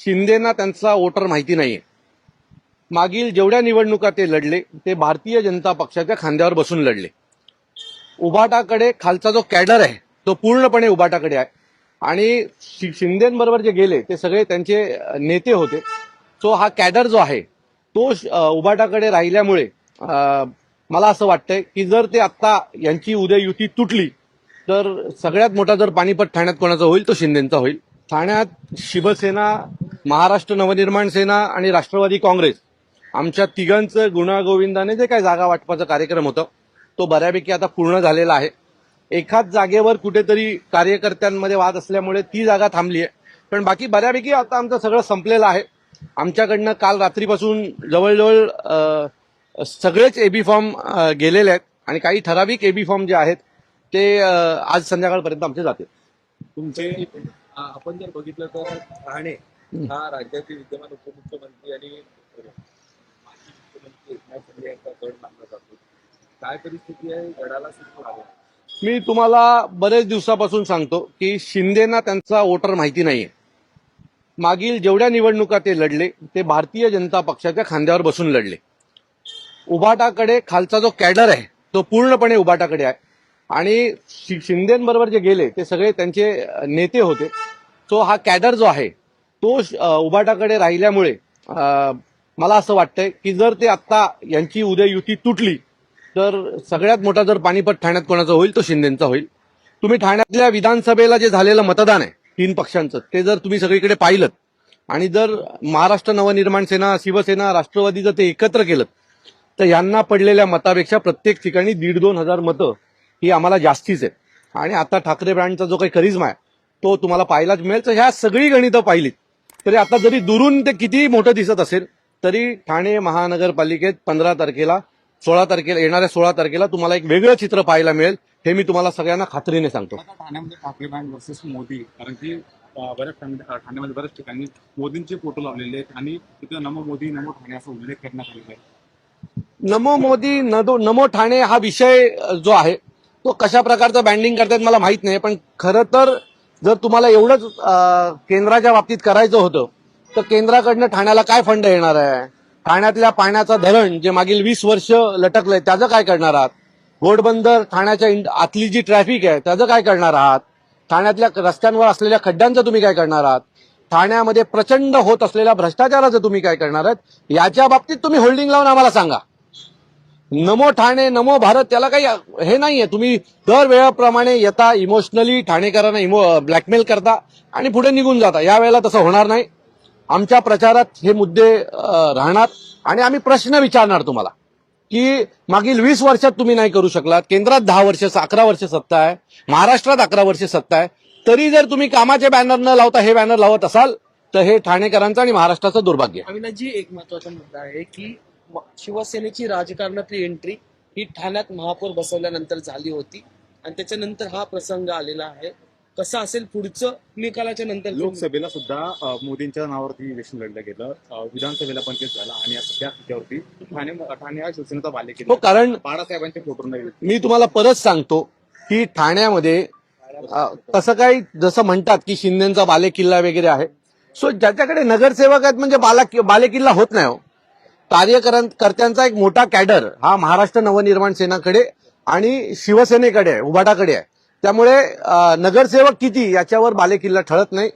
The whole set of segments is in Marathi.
शिंदेना त्यांचा वोटर माहिती नाहीये. मागील जेवढ्या निवडणुका ते लढले ते भारतीय जनता पक्षाच्या खांद्यावर बसून लढले. उभाटाकडे खालचा जो कॅडर आहे तो पूर्णपणे उभाटाकडे आहे आणि शिंदेबरोबर जे गेले ते सगळे त्यांचे नेते होते. सो हा कॅडर जो आहे तो उभाटाकडे राहिल्यामुळे मला असं वाटतंय की जर ते आता यांची उद्या युती तुटली तर सगळ्यात मोठा जर पाणीपत ठाण्यात कोणाचा होईल तो शिंदेचा होईल. ठाण्यात शिवसेना, महाराष्ट्र नवनिर्माण सेना आणि राष्ट्रवादी काँग्रेस आमच्या तिघांचं गुणागोविंदाने जे काही जागा वाटपाचा कार्यक्रम होता तो बऱ्यापैकी आता पूर्ण झालेला आहे. एखाद जागेवर कुठेतरी कार्यकर्त्यांमध्ये वाद असल्यामुळे ती जागा थांबली आहे, पण बाकी बऱ्यापैकी आता आमचं सगळं संपलेलं आहे. आमच्याकडनं काल रात्रीपासून जवळजवळ सगळेच एबी फॉर्म गेलेले आहेत आणि काही ठराविक एबी फॉर्म जे आहेत ते आज संध्याकाळपर्यंत आमचे जातील. तुमचे आपण जर बघितलं तर ठाणे हा राज्याचे विद्यमान उपमुख्यमंत्री आणि माजी मुख्यमंत्री एकनाथ शिंदे यांचा गड मानला जातो. काय परिस्थिती आहे गडाला सुरू आहे? मी तुम्हाला बरेच दिवसापासून सांगतो की शिंदेना त्यांचा वोटर माहिती नाहीये. मागील जेवढ्या निवडणुका ते लढले ते भारतीय जनता पक्षाच्या खांद्यावर बसून लढले. उभाटाकडे खालचा जो कॅडर आहे तो पूर्णपणे उभाटाकडे आहे आणि शिंदेबरोबर जे गेले ते सगळे त्यांचे नेते होते. सो हा कॅडर जो आहे तो उभाटाकडे राहिल्यामुळे मला असं वाटतंय की जर ते आता यांची उद्या युती तुटली तर सगळ्यात मोठा जर पाणीपत ठाण्यात कोणाचा होईल तो शिंदेचा होईल. तुम्ही ठाण्यातल्या विधानसभेला जे झालेलं मतदान आहे 3 पक्षांचं ते जर तुम्ही सगळीकडे पाहिलं आणि जर महाराष्ट्र नवनिर्माण सेना, शिवसेना, राष्ट्रवादी जर ते एकत्र केलं तर यांना पडलेल्या मतापेक्षा प्रत्येक ठिकाणी 1,500-2,000 हजार मतं ही आम्हाला जास्तीच आहेत. आणि आता ठाकरे ब्रँडचा जो काही करिश्मा आहे तो तुम्हाला पाहायलाच मिळेल. तर ह्या सगळी गणितं पाहिलीत तरी आता जरी दुरून ते कितीही मोठं दिसत असेल तरी ठाणे महानगरपालिकेत 15 तारखेला 16 तारखेला येणाऱ्या 16 तारखेला तुम्हाला एक वेगळं चित्र पाहायला मिळेल. हे मी तुम्हाला सगळ्यांना खात्रीने सांगतो. ठाण्यामध्ये ठाकरे ब्रँड वर्सेस मोदी, कारण की बऱ्याच ठाण्यामध्ये बऱ्याच ठिकाणी मोदींचे फोटो लावलेले आहेत आणि तिथं नमो मोदी नमो ठाणे असा उल्लेख करण्यात आलेला आहे. नमो मोदी नमो ठाणे हा विषय जो आहे तो कशा प्रकारचं बँडिंग करतात मला माहित नाही, पण खरं तर जर तुम्हाला एवढंच केंद्राच्या बाबतीत करायचं होतं तर केंद्राकडनं ठाण्याला काय फंड येणार आहे? ठाण्यातल्या पाण्याचं धरण जे मागील 20 वर्ष लटकलंय त्याचं काय करणार आहात? घोडबंदर ठाण्याच्या आतली जी ट्रॅफिक आहे त्याचं काय करणार आहात? ठाण्यातल्या रस्त्यांवर असलेल्या खड्ड्यांचं तुम्ही काय करणार आहात? ठाण्यामध्ये प्रचंड होत असलेल्या भ्रष्टाचाराचं तुम्ही काय करणार आहात? याच्या बाबतीत तुम्ही होल्डिंग लावून आम्हाला सांगा. नमो ठाणे नमो भारत त्याला काही हे नाहीये. तुम्ही दर वेळेप्रमाणे येता, इमोशनली ठाणेकरांना ब्लॅकमेल करता आणि पुढे निघून जाता. यावेळेला तसं होणार नाही. आमच्या प्रचारात हे मुद्दे राहणार आणि आम्ही प्रश्न विचारणार तुम्हाला की मागील 20 वर्षात तुम्ही नाही करू शकलात. केंद्रात 10 वर्ष 11 वर्ष सत्ता आहे, महाराष्ट्रात 11 वर्ष सत्ता आहे, तरी जर तुम्ही कामाचे बॅनर न लावता हे बॅनर लावत असाल तर हे ठाणेकरांचं आणि महाराष्ट्राचं दुर्भाग्य आहे. अविनाशजी, एक महत्वाचा मुद्दा आहे की शिवसेनेची राजकारणातली एंट्री ही ठाण्यात महापौर बसवल्यानंतर झाली होती आणि त्याच्यानंतर हा प्रसंग आलेला आहे. कसं असेल पुढचं निकालाच्या नंतर? लोकसभेला सुद्धा मोदींच्या नावावरती इलेक्शन लढलं गेलं, विधानसभेला पण तेच झालं आणि आता त्या त्यावरती ठाणे हा शिवसेनेचा बालेकिल्ला. हो, कारण बाळासाहेबांचे फोटो नाही. मी तुम्हाला परत सांगतो की ठाण्यामध्ये तसं काही जसं म्हणतात की शिंदेचा बालेकिल्ला वगैरे आहे. सो ज्याच्याकडे नगरसेवक आहेत म्हणजे बालेकिल्ला होत नाही. हो, कार्यकर्त्यांचा एक मोठा कॅडर हा महाराष्ट्र नवनिर्माण सेनाकडे आणि शिवसेनेकडे आहे, उभाटाकडे आहे. त्यामुळे नगरसेवक किती याच्यावर बालेकिल्ला ठरत नाही.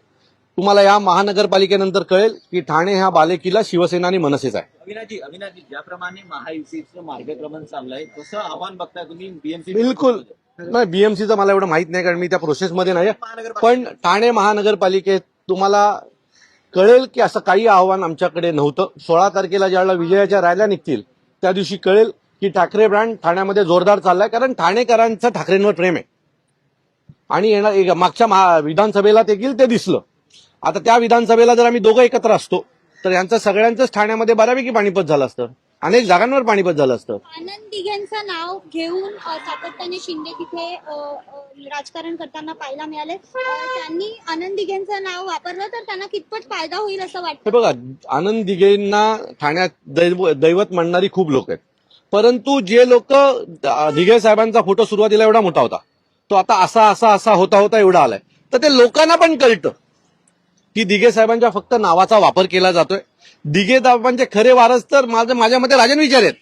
तुम्हाला या महानगरपालिकेनंतर कळेल की ठाणे हा बालेकिल्ला शिवसेना आणि मनसेचा आहे. अविनाशजी, ज्याप्रमाणे महायुतीचं मार्गक्रमण चाललंय कसं आव्हान बघताय तुम्ही? बीएमसी बिलकुल नाही, बीएमसीचं मला एवढं माहित नाही कारण मी त्या प्रोसेसमध्ये नाही. पण ठाणे महानगरपालिकेत तुम्हाला कळेल की असं काही आव्हान आमच्याकडे नव्हतं. 16 तारखेला ज्यावेळेला विजयाच्या रॅल्या निघतील त्या दिवशी कळेल की ठाकरे ब्रँड ठाण्यामध्ये जोरदार चाललाय, कारण ठाणेकरांचं ठाकरेंवर प्रेम आहे. आणि मागच्या विधानसभेला ते गेल ते दिसलं. आता त्या विधानसभेला जर आम्ही दोघं एकत्र असतो तर यांचं सगळ्यांचंच ठाण्यामध्ये बऱ्यापैकी पाणीपत झालं असतं, अनेक जागांवर पाणीपत झालं असतं. आनंद दिघेंचं नाव घेऊन सातत्याने शिंदे तिथे राजकारण करताना पाहायला मिळाले. त्यांनी आनंद दिघेंचं नाव वापरलं तर त्यांना कितपत फायदा होईल असं वाटतं? बघा, आनंद दिघेंना ठाण्यात दैवत मानणारी खूप लोक आहेत, परंतु जे लोक दिघे साहेबांचा फोटो सुरुवातीला एवढा मोठा होता तो आता असा असा असा होता एवढा आलाय, तर ते लोकांना पण कळतं की दिघे साहेबांच्या फक्त नावाचा वापर केला जातोय. दिघे साहेबांचे खरे वारस तर माझ्या मते राजन विचार आहेत,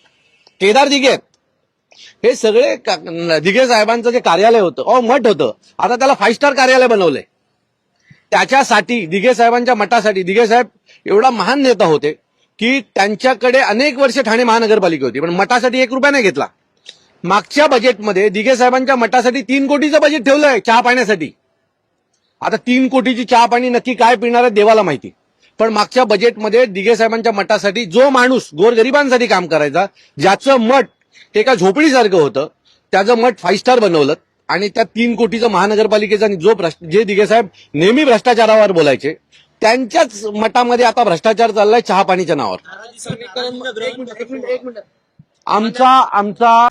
केदार दिघे आहेत. हे सगळे दिघे साहेबांचं जे कार्यालय होतं मठ होतं, आता त्याला 5 स्टार कार्यालय बनवलंय. त्याच्यासाठी दिघे साहेबांच्या मठासाठी दिघे साहेब एवढा महान नेता होते की त्यांच्याकडे अनेक वर्ष ठाणे महानगरपालिका होती, पण मठासाठी 1 रुपया नाही घेतला. मागच्या बजेटमध्ये दिघे साहेबांच्या मठासाठी 3 कोटीचं बजेट ठेवलंय चहा पाण्यासाठी. आता 3 कोटीची चहा पाणी नक्की काय पिणार आहे देवाला माहिती, पण मागच्या बजेटमध्ये दिघे साहेबांच्या मठासाठी जो माणूस गोरगरिबांसाठी काम करायचा, ज्याचं मठ एका झोपडीसारखं होतं, त्याचं मठ 5 स्टार बनवलं. आणि त्या 3 कोटीचं महानगरपालिकेचा जे दिघे साहेब नेहमी भ्रष्टाचारावर बोलायचे, त्यांच्याच मठामध्ये आता भ्रष्टाचार चाललाय चहा पाणीच्या नावावर. समीकरण एक मिनिट आमचा